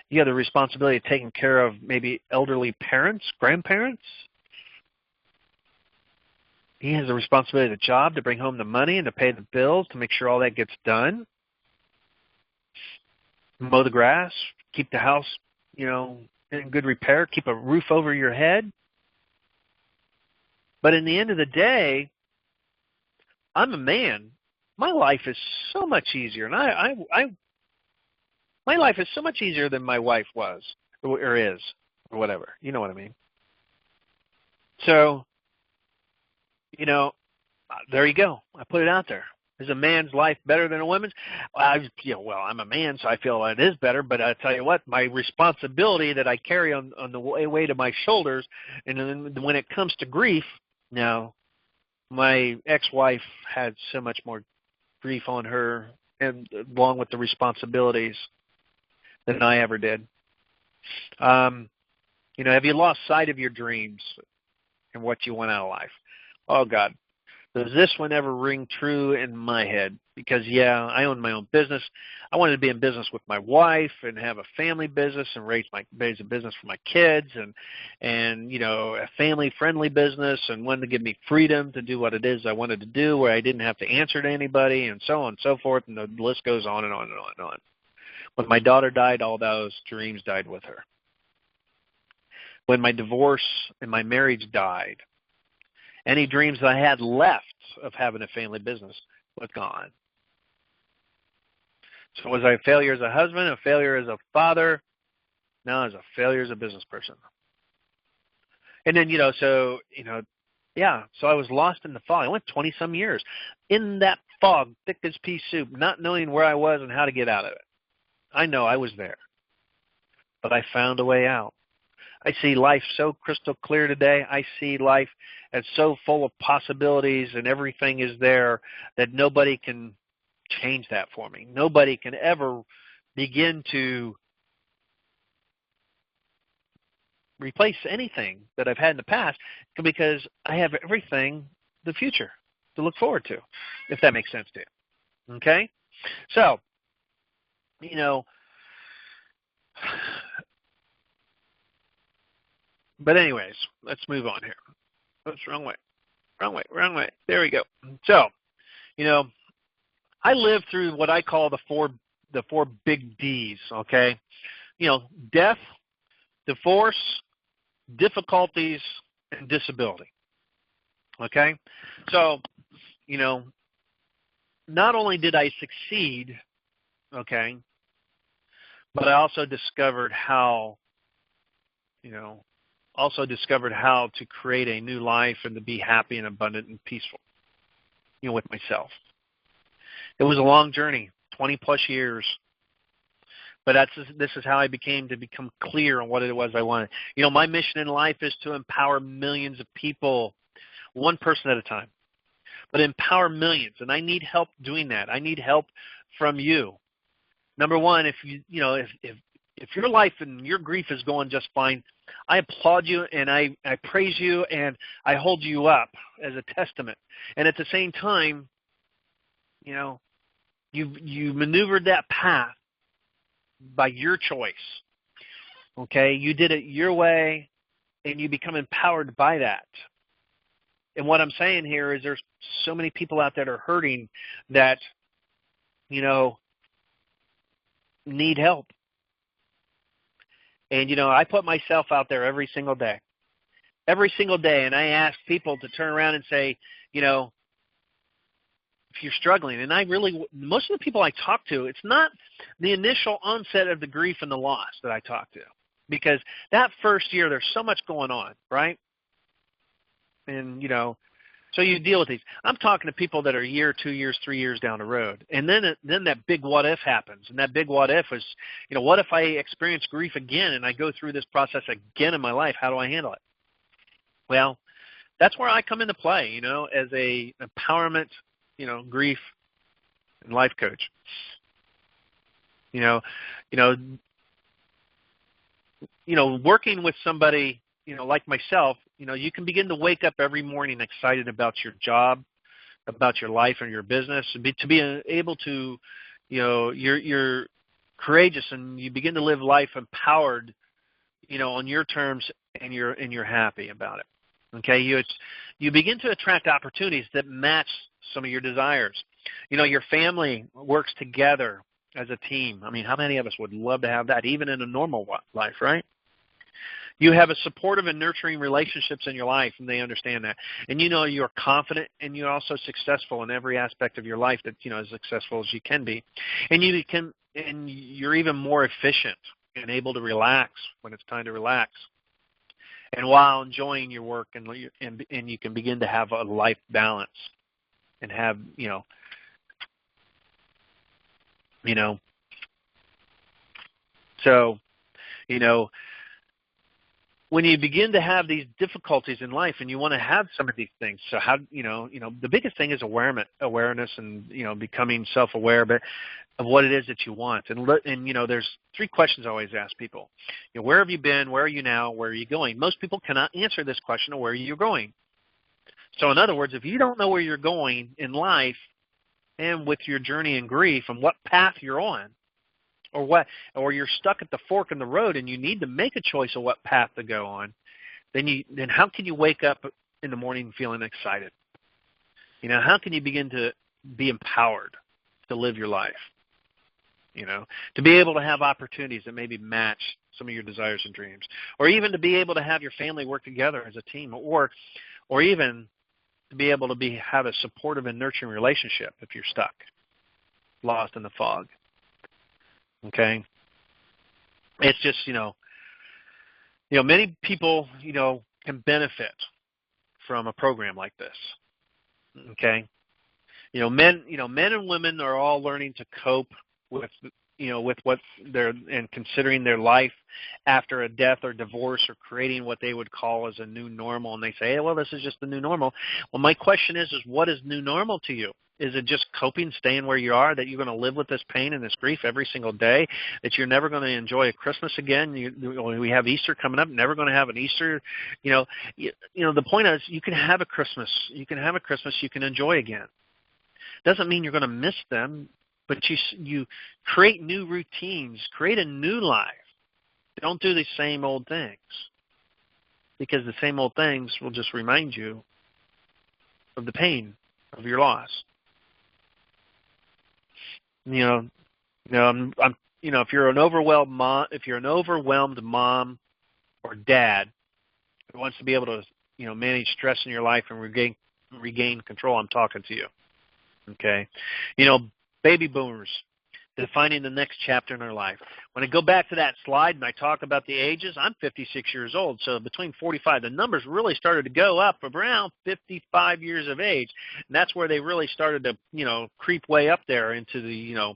S1: You have the responsibility of taking care of maybe elderly parents, grandparents. He has the responsibility of the job to bring home the money and to pay the bills, to make sure all that gets done. Mow the grass, keep the house, in good repair, keep a roof over your head. But in the end of the day, I'm a man. My life is so much easier, and my life is so much easier than my wife was, or is, or whatever. You know what I mean? So, there you go. I put it out there. Is a man's life better than a woman's? I'm a man, so I feel it is better. But I tell you what, my responsibility that I carry on the weight of my shoulders, and then when it comes to grief, now my ex-wife had so much more grief on her, and along with the responsibilities, than I ever did. Have you lost sight of your dreams and what you want out of life? Oh God. Does this one ever ring true in my head? Because, I own my own business. I wanted to be in business with my wife and have a family business and raise a business for my kids and a family-friendly business, and wanted to give me freedom to do what it is I wanted to do, where I didn't have to answer to anybody, and so on and so forth, and the list goes on and on and on and on. When my daughter died, all those dreams died with her. When my divorce and my marriage died, any dreams that I had left of having a family business was gone. So was I a failure as a husband, a failure as a father? No, I was a failure as a business person. And then, so I was lost in the fog. I went 20-some years in that fog, thick as pea soup, not knowing where I was and how to get out of it. I know I was there, but I found a way out. I see life so crystal clear today. I see life as so full of possibilities, and everything is there that nobody can change that for me. Nobody can ever begin to replace anything that I've had in the past, because I have everything, the future, to look forward to, if that makes sense to you. Okay? So, but anyways, let's move on here. Oops, wrong way. There we go. So, I lived through what I call the four big D's, okay? Death, divorce, difficulties, and disability. Okay? So, not only did I succeed, okay, but I also discovered how, also discovered how to create a new life and to be happy and abundant and peaceful, with myself. It was a long journey, 20 plus years. But this is how I became clear on what it was I wanted. My mission in life is to empower millions of people, one person at a time, but empower millions. And I need help doing that. I need help from you. Number one, if your life and your grief is going just fine, I applaud you and I praise you and I hold you up as a testament. And at the same time, you maneuvered that path by your choice. Okay? You did it your way and you become empowered by that. And what I'm saying here is there's so many people out there that are hurting that, need help. And, I put myself out there every single day, and I ask people to turn around and say, if you're struggling, and most of the people I talk to, it's not the initial onset of the grief and the loss that I talk to, because that first year there's so much going on, right? And, so you deal with these. I'm talking to people that are a year, 2 years, 3 years down the road. And then that big what if happens. And that big what if is, what if I experience grief again and I go through this process again in my life? How do I handle it? Well, that's where I come into play, as a empowerment, grief and life coach. Working with somebody, like myself, you can begin to wake up every morning excited about your job, about your life and your business, and to be able to, you're courageous and you begin to live life empowered, on your terms, and you're happy about it. Okay, you begin to attract opportunities that match some of your desires. Your family works together as a team. I mean, how many of us would love to have that, even in a normal life, right? You have a supportive and nurturing relationships in your life, and they understand that. And you're confident, and you're also successful in every aspect of your life that, as successful as you can be. And you're even more efficient and able to relax when it's time to relax. And while enjoying your work, and you can begin to have a life balance and have, so, when you begin to have these difficulties in life and you want to have some of these things, so how, the biggest thing is awareness and, becoming self-aware of what it is that you want. And there's 3 questions I always ask people. Where have you been? Where are you now? Where are you going? Most people cannot answer this question of where you're going. So in other words, if you don't know where you're going in life and with your journey in grief and what path you're on, or you're stuck at the fork in the road and you need to make a choice of what path to go on, then how can you wake up in the morning feeling excited? How can you begin to be empowered to live your life? To be able to have opportunities that maybe match some of your desires and dreams, or even to be able to have your family work together as a team, or even to be able to have a supportive and nurturing relationship if you're stuck, lost in the fog. Okay, it's just many people can benefit from a program like this. Okay, men and women are all learning to cope with what they're and considering their life after a death or divorce, or creating what they would call as a new normal. And they say, hey, well, this is just the new normal. Well, my question is what is new normal to you? Is it just coping, staying where you are, that you're going to live with this pain and this grief every single day, that you're never going to enjoy a Christmas again? We have Easter coming up, never going to have an Easter. The point is you can have a Christmas. You can have a Christmas you can enjoy again. Doesn't mean you're going to miss them, but you create new routines, create a new life. Don't do the same old things, because the same old things will just remind you of the pain of your loss. If you're an overwhelmed mom or dad who wants to be able to, manage stress in your life and regain control, I'm talking to you. Okay, baby boomers, defining the next chapter in our life. When I go back to that slide and I talk about the ages, I'm 56 years old. So between 45, the numbers really started to go up around 55 years of age. And that's where they really started to, creep way up there into the,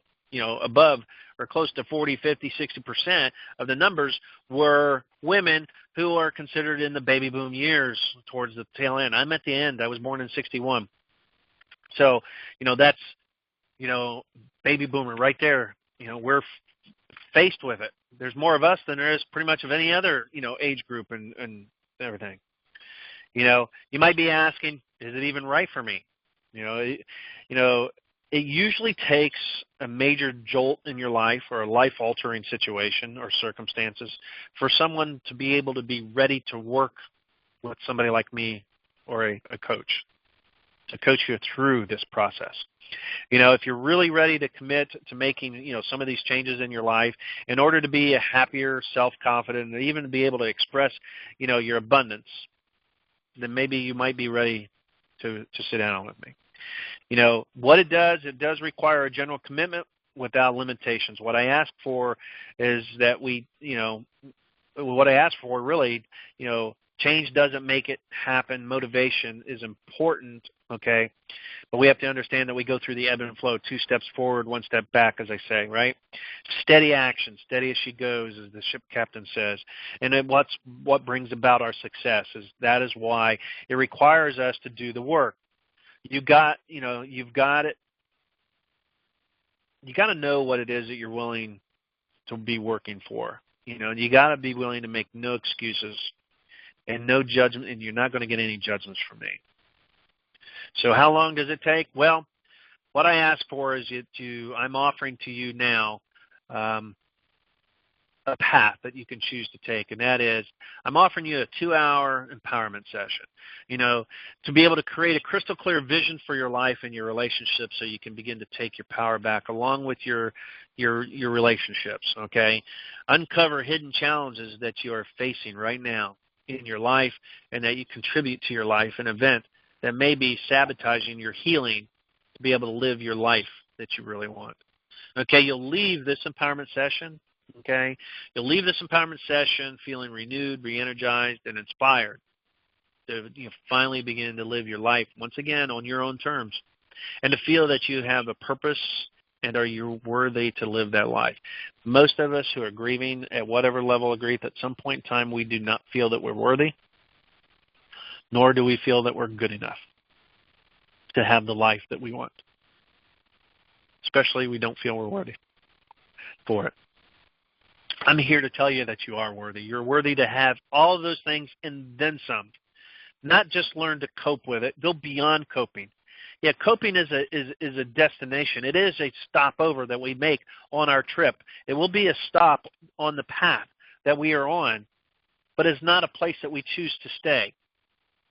S1: above or close to 40, 50, 60% of the numbers were women who are considered in the baby boom years towards the tail end. I'm at the end. I was born in 61. So, that's, baby boomer right there. We're faced with it. There's more of us than there is pretty much of any other, age group and everything. You might be asking, is it even right for me? It usually takes a major jolt in your life or a life-altering situation or circumstances for someone to be able to be ready to work with somebody like me or a coach to coach you through this process. If you're really ready to commit to making, some of these changes in your life in order to be a happier, self-confident, and even to be able to express, your abundance, then maybe you might be ready to sit down with me. What it does require a general commitment without limitations. What I ask for is that change doesn't make it happen. Motivation is important, okay? But we have to understand that we go through the ebb and flow, 2 steps forward, 1 step back, as I say, right? Steady action, steady as she goes, as the ship captain says. And then what brings about our success that is why it requires us to do the work. You've got to know what it is that you're willing to be working for. You got to be willing to make no excuses and no judgment, and you're not going to get any judgments from me. So how long does it take? Well, what I ask for is I'm offering to you now a path that you can choose to take, and that is I'm offering you a 2-hour empowerment session, to be able to create a crystal clear vision for your life and your relationships so you can begin to take your power back along with your relationships, okay? Uncover hidden challenges that you are facing right now in your life and that you contribute to your life, an event that may be sabotaging your healing to be able to live your life that you really want. Okay, you'll leave this empowerment session, okay? You'll leave this empowerment session feeling renewed, re-energized, and inspired to finally begin to live your life once again on your own terms and to feel that you have a purpose and are you worthy to live that life. Most of us who are grieving at whatever level of grief, at some point in time we do not feel that we're worthy, nor do we feel that we're good enough to have the life that we want. Especially we don't feel we're worthy for it. I'm here to tell you that you are worthy. You're worthy to have all of those things and then some. Not just learn to cope with it. Go beyond coping. Yeah, coping is a destination. It is a stopover that we make on our trip. It will be a stop on the path that we are on, but it's not a place that we choose to stay.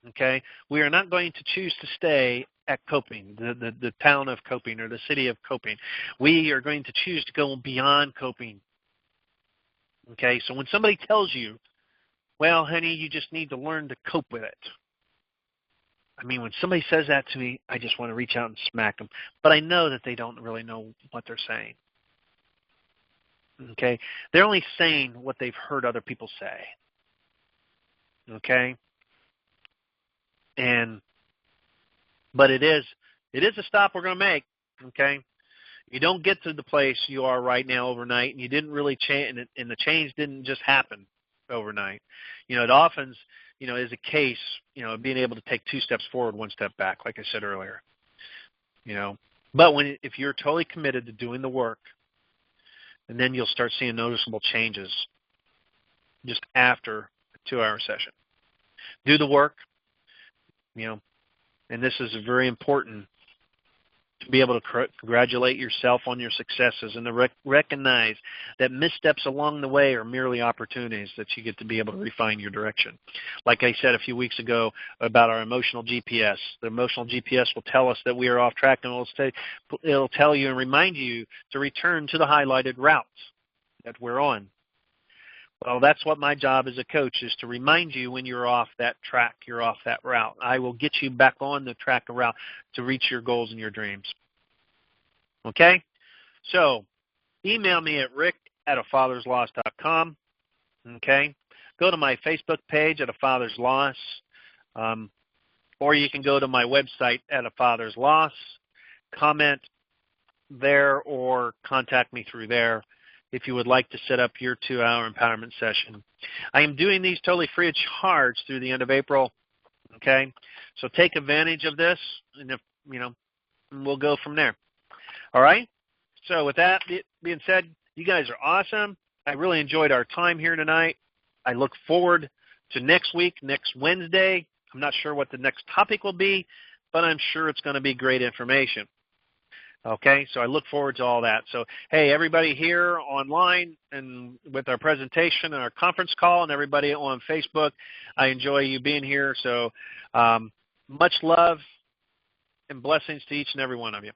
S1: Okay? We are not going to choose to stay at coping, the town of coping or the city of coping. We are going to choose to go beyond coping. Okay? So when somebody tells you, well, honey, you just need to learn to cope with it. I mean, when somebody says that to me, I just want to reach out and smack them. But I know that they don't really know what they're saying. Okay? They're only saying what they've heard other people say. Okay? But it is a stop we're going to make. Okay? You don't get to the place you are right now overnight, and you didn't really change, and the change didn't just happen overnight. It often is a case, of being able to take 2 steps forward, 1 step back, like I said earlier. But if you're totally committed to doing the work, and then you'll start seeing noticeable changes just after a 2-hour session. Do the work, and this is very important to be able to congratulate yourself on your successes and to recognize that missteps along the way are merely opportunities that you get to be able to refine your direction. Like I said a few weeks ago about our emotional GPS, the emotional GPS will tell us that we are off track, and it'll tell you and remind you to return to the highlighted route that we're on. Well, that's what my job as a coach is, to remind you when you're off that track, you're off that route. I will get you back on the track and route to reach your goals and your dreams. Okay? So, email me at rick@afathersloss.com. Okay? Go to my Facebook page at A Father's Loss, or you can go to my website at A Father's Loss, comment there, or contact me through there if you would like to set up your 2-hour empowerment session. I am doing these totally free of charge through the end of April. Okay? So take advantage of this, and if, we'll go from there. All right? So with that being said, you guys are awesome. I really enjoyed our time here tonight. I look forward to next week, next Wednesday. I'm not sure what the next topic will be, but I'm sure it's going to be great information. Okay, so I look forward to all that. So, hey, everybody here online and with our presentation and our conference call, and everybody on Facebook, I enjoy you being here. So much love and blessings to each and every one of you.